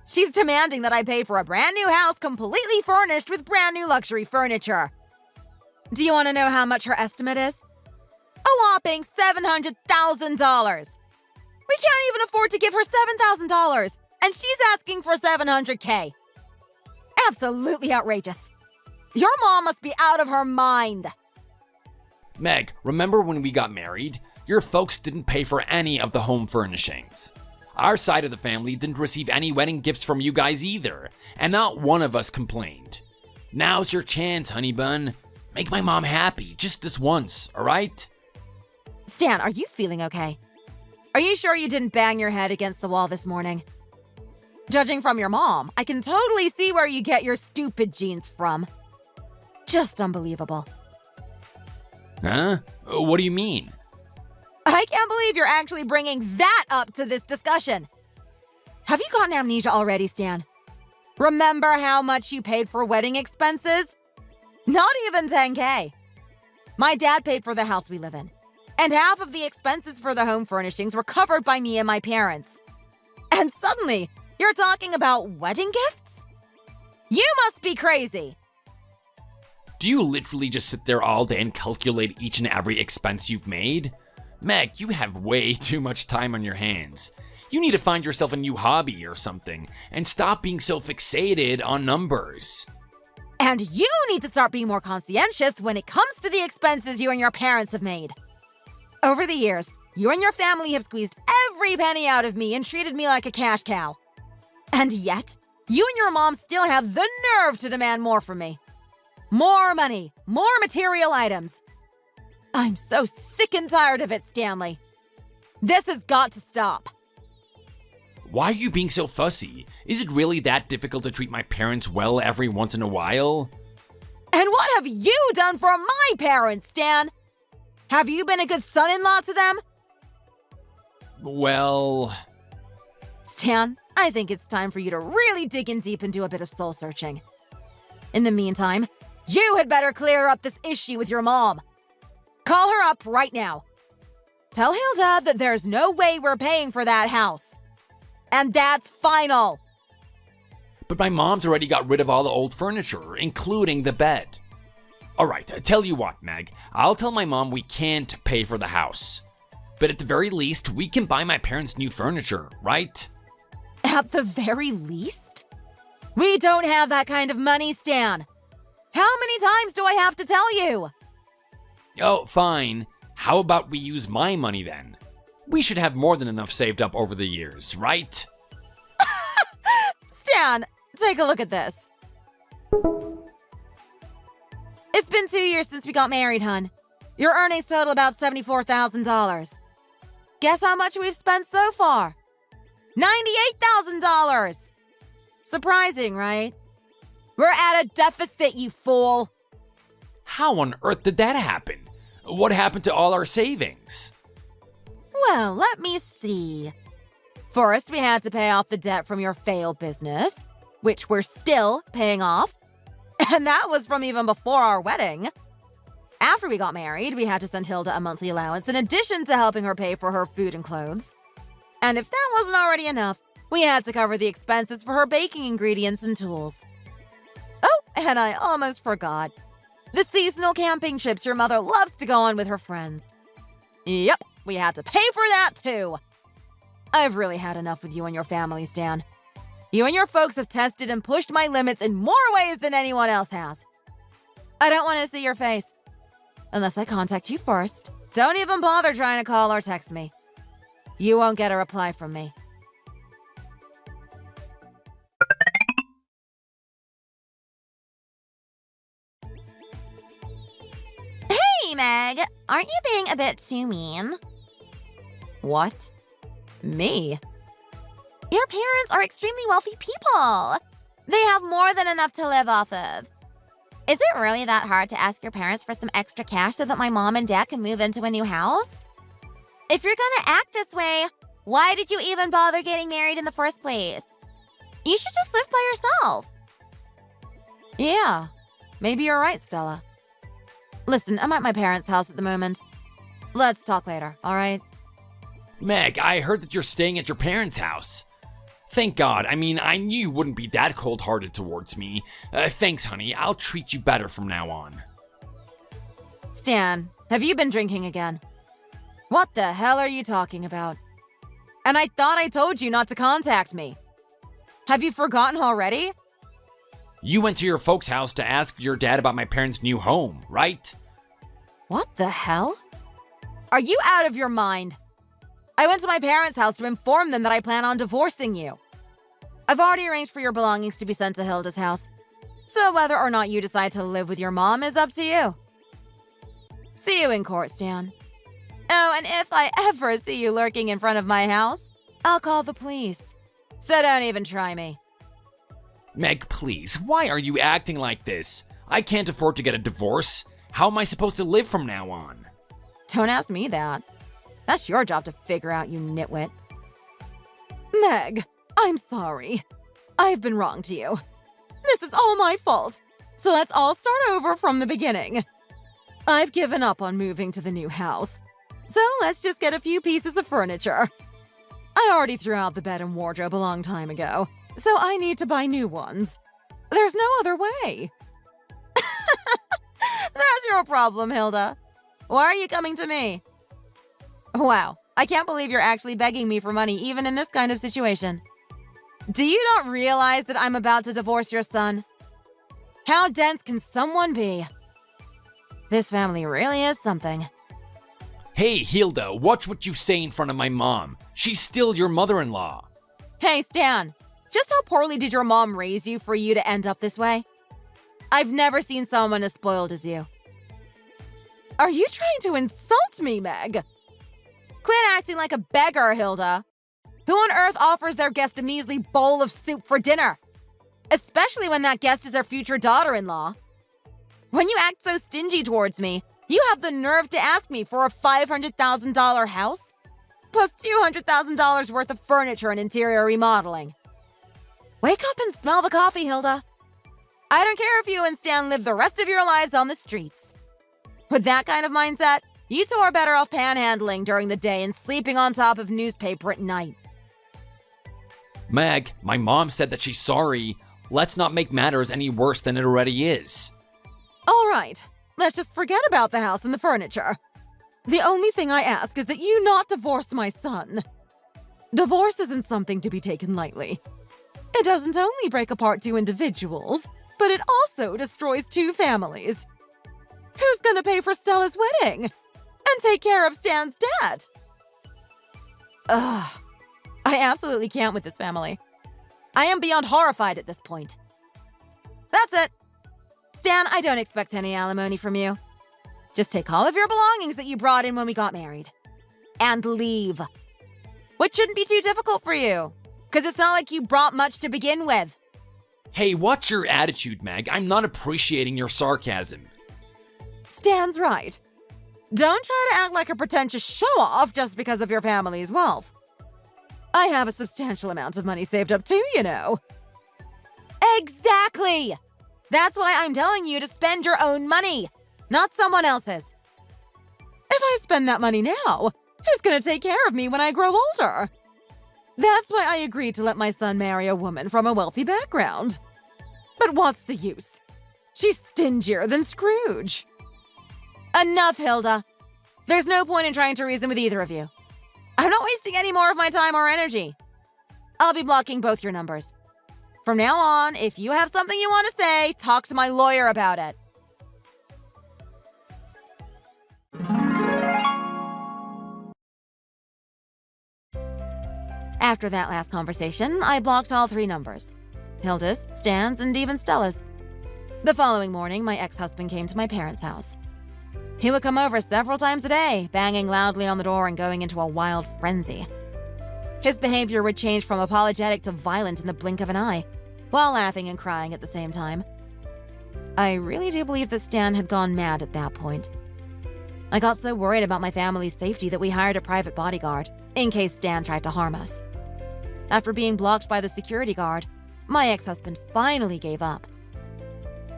She's demanding that I pay for a brand new house completely furnished with brand new luxury furniture. Do you want to know how much her estimate is? A whopping $700,000. We can't even afford to give her $7,000, and she's asking for $700K. Absolutely outrageous. Your mom must be out of her mind. Meg, remember when we got married? Your folks didn't pay for any of the home furnishings. Our side of the family didn't receive any wedding gifts from you guys either, and not one of us complained. Now's your chance, honey bun. Make my mom happy, just this once, alright? Stan, are you feeling okay? Are you sure you didn't bang your head against the wall this morning? Judging from your mom, I can totally see where you get your stupid genes from. Just unbelievable. Huh? What do you mean? I can't believe you're actually bringing that up to this discussion. Have you gotten amnesia already, Stan? Remember how much you paid for wedding expenses? Not even $10K. My dad paid for the house we live in, and half of the expenses for the home furnishings were covered by me and my parents. And suddenly, you're talking about wedding gifts? You must be crazy. Do you literally just sit there all day and calculate each and every expense you've made? Meg, you have way too much time on your hands. You need to find yourself a new hobby or something, and stop being so fixated on numbers. And you need to start being more conscientious when it comes to the expenses you and your parents have made. Over the years, you and your family have squeezed every penny out of me and treated me like a cash cow. And yet, you and your mom still have the nerve to demand more from me. More money, more material items. I'm so sick and tired of it, Stanley. This has got to stop. Why are you being so fussy? Is it really that difficult to treat my parents well every once in a while? And what have you done for my parents, Stan? Have you been a good son-in-law to them? Well... Stan, I think it's time for you to really dig in deep and do a bit of soul-searching. In the meantime, you had better clear up this issue with your mom. Call her up right now. Tell Hilda that there's no way we're paying for that house. And that's final. But my mom's already got rid of all the old furniture, including the bed. Alright, tell you what, Meg. I'll tell my mom we can't pay for the house. But at the very least, we can buy my parents new furniture, right? At the very least? We don't have that kind of money, Stan. How many times do I have to tell you? Oh, fine. How about we use my money then? We should have more than enough saved up over the years, right? Stan, take a look at this. It's been 2 years since we got married, hun. Your earnings total about $74,000. Guess how much we've spent so far? $98,000! Surprising, right? We're at a deficit, you fool. How on earth did that happen? What happened to all our savings? Well, let me see. First, we had to pay off the debt from your failed business, which we're still paying off. And that was from even before our wedding. After we got married, we had to send Hilda a monthly allowance in addition to helping her pay for her food and clothes. And if that wasn't already enough, we had to cover the expenses for her baking ingredients and tools. Oh, and I almost forgot. The seasonal camping trips your mother loves to go on with her friends. Yep, we had to pay for that too. I've really had enough with you and your family, Stan. You and your folks have tested and pushed my limits in more ways than anyone else has. I don't want to see your face. Unless I contact you first. Don't even bother trying to call or text me. You won't get a reply from me. Hey, Meg, aren't you being a bit too mean? What? Me? Your parents are extremely wealthy people. They have more than enough to live off of. Is it really that hard to ask your parents for some extra cash so that my mom and dad can move into a new house? If you're gonna act this way, why did you even bother getting married in the first place? You should just live by yourself. Yeah, maybe you're right, Stella. Listen, I'm at my parents' house at the moment. Let's talk later, all right? Meg, I heard that you're staying at your parents' house. Thank God. I mean, I knew you wouldn't be that cold-hearted towards me. Thanks, honey. I'll treat you better from now on. Stan, have you been drinking again? What the hell are you talking about? And I thought I told you not to contact me. Have you forgotten already? You went to your folks' house to ask your dad about my parents' new home, right? What the hell? Are you out of your mind? I went to my parents' house to inform them that I plan on divorcing you. I've already arranged for your belongings to be sent to Hilda's house. So whether or not you decide to live with your mom is up to you. See you in court, Stan. Oh, and if I ever see you lurking in front of my house, I'll call the police. So don't even try me. Meg, please, why are you acting like this? I can't afford to get a divorce. How am I supposed to live from now on? Don't ask me that. That's your job to figure out, you nitwit. Meg, I'm sorry. I've been wrong to you. This is all my fault. So let's all start over from the beginning. I've given up on moving to the new house. So let's just get a few pieces of furniture. I already threw out the bed and wardrobe a long time ago, so I need to buy new ones. There's no other way. That's your problem, Hilda. Why are you coming to me? Wow, I can't believe you're actually begging me for money even in this kind of situation. Do you not realize that I'm about to divorce your son? How dense can someone be? This family really is something. Hey, Hilda, watch what you say in front of my mom. She's still your mother-in-law. Hey, Stan, just how poorly did your mom raise you for you to end up this way? I've never seen someone as spoiled as you. Are you trying to insult me, Meg? Quit acting like a beggar, Hilda. Who on earth offers their guest a measly bowl of soup for dinner? Especially when that guest is their future daughter-in-law. When you act so stingy towards me, you have the nerve to ask me for a $500,000 house? Plus $200,000 worth of furniture and interior remodeling. Wake up and smell the coffee, Hilda. I don't care if you and Stan live the rest of your lives on the streets. With that kind of mindset, you two are better off panhandling during the day and sleeping on top of newspaper at night. Meg, my mom said that she's sorry. Let's not make matters any worse than it already is. All right, let's just forget about the house and the furniture. The only thing I ask is that you not divorce my son. Divorce isn't something to be taken lightly. It doesn't only break apart two individuals, but it also destroys two families. Who's gonna pay for Stella's wedding? And take care of Stan's debt? Ugh. I absolutely can't with this family. I am beyond horrified at this point. That's it. Stan, I don't expect any alimony from you. Just take all of your belongings that you brought in when we got married. And leave. Which shouldn't be too difficult for you. Because it's not like you brought much to begin with. Hey, what's your attitude, Meg? I'm not appreciating your sarcasm. Stan's right. Don't try to act like a pretentious show-off just because of your family's wealth. I have a substantial amount of money saved up too, you know. Exactly! That's why I'm telling you to spend your own money, not someone else's. If I spend that money now, who's gonna take care of me when I grow older? That's why I agreed to let my son marry a woman from a wealthy background. But what's the use? She's stingier than Scrooge. Enough, Hilda. There's no point in trying to reason with either of you. I'm not wasting any more of my time or energy. I'll be blocking both your numbers. From now on, if you have something you want to say, talk to my lawyer about it. After that last conversation, I blocked all 3 numbers. Hilda's, Stan's, and even Stella's. The following morning, my ex-husband came to my parents' house. He would come over several times a day, banging loudly on the door and going into a wild frenzy. His behavior would change from apologetic to violent in the blink of an eye, while laughing and crying at the same time. I really do believe that Stan had gone mad at that point. I got so worried about my family's safety that we hired a private bodyguard, in case Stan tried to harm us. After being blocked by the security guard, my ex-husband finally gave up.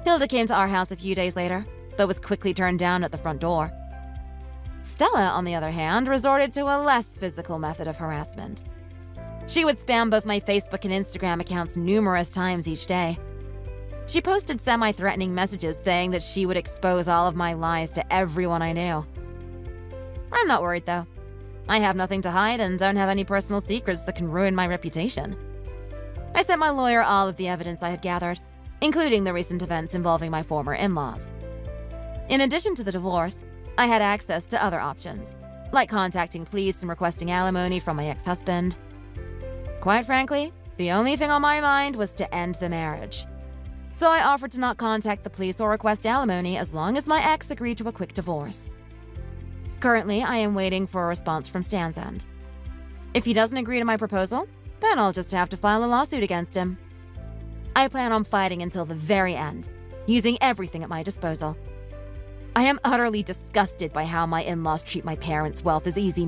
Hilda came to our house a few days later, but was quickly turned down at the front door. Stella, on the other hand, resorted to a less physical method of harassment. She would spam both my Facebook and Instagram accounts numerous times each day. She posted semi-threatening messages saying that she would expose all of my lies to everyone I knew. I'm not worried, though. I have nothing to hide and don't have any personal secrets that can ruin my reputation. I sent my lawyer all of the evidence I had gathered, including the recent events involving my former in-laws. In addition to the divorce, I had access to other options, like contacting police and requesting alimony from my ex-husband. Quite frankly, the only thing on my mind was to end the marriage. So I offered to not contact the police or request alimony as long as my ex agreed to a quick divorce. Currently, I am waiting for a response from Stan's end. If he doesn't agree to my proposal, then I'll just have to file a lawsuit against him. I plan on fighting until the very end, using everything at my disposal. I am utterly disgusted by how my in-laws treat my parents' wealth as easy money.